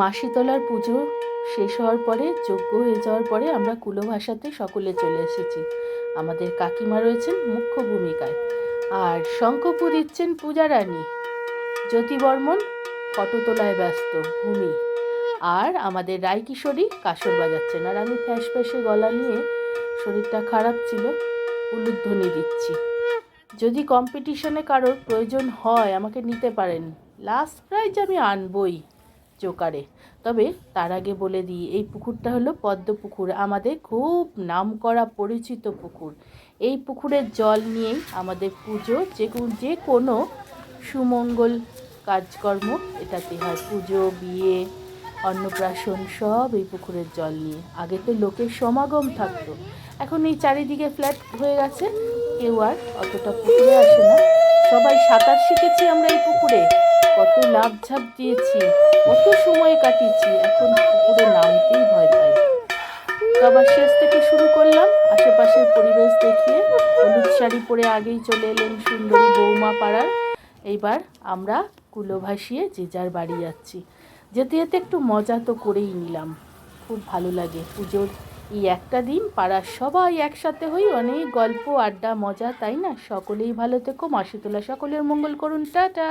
মাসি তোলার পুজো শেষ হওয়ার পরে, যজ্ঞ হয়ে যাওয়ার পরে আমরা কুলো ভাসাতে সকলে চলে এসেছি। আমাদের কাকিমা রয়েছেন মুখ্য ভূমিকায়, আর শঙ্খপু দিচ্ছেন পূজা রানী, জ্যোতি বর্মন ফটো তোলায় ব্যস্ত, ভূমি, আর আমাদের রায়কিশোরী কাসর বাজাচ্ছেন, আর আমি ফ্যাঁস ফ্যাঁসে গলা নিয়ে, শরীরটা খারাপ ছিল, উলুধ্বনি দিচ্ছি। যদি কম্পিটিশনে কারোর প্রয়োজন হয় আমাকে নিতে পারেন, লাস্ট প্রাইজ আমি আনবই জোকারে। তবে তার আগে বলে দিই, এই পুকুরটা হলো পদ্ম পুকুর, আমাদের খুব নামকরা পরিচিত পুকুর। এই পুকুরের জল নিয়েই আমাদের পুজো, যে কোনো সুমঙ্গল কাজকর্ম এটাতে হয়, পুজো, বিয়ে, অন্নপ্রাশন সব এই পুকুরের জল নিয়ে। আগে তো লোকের সমাগম থাকতো, এখন এই চারিদিকে ফ্ল্যাট হয়ে গেছে, কেউ আর অতটা পুকুরে আসে না। সবাই সাঁতার শিখেছি আমরা এই পুকুরে, কত লাভ ঝাঁপ দিয়েছি, কত সময় কাটিয়েছি, এখন পুকুরে নামতেই ভয় পাই। সবার শেষ থেকে শুরু করলাম, আশেপাশের পরিবেশ দেখিয়ে। হলুদ শাড়ি পরে আগেই চলে এলেন সুন্দরী বৌমা পাড়ার। এইবার আমরা কুলো ভাসিয়ে যে যার বাড়ি যাচ্ছি। যেতে যেতে একটু মজা তো করেই নিলাম, খুব ভালো লাগে পুজোর এই একটা দিন পাড়ার সবাই একসাথে হই, অনেক গল্প আড্ডা মজা, তাই না? সকলেই ভালো থেকো, মাসি তোলা সকলের মঙ্গল করুন, টাটা।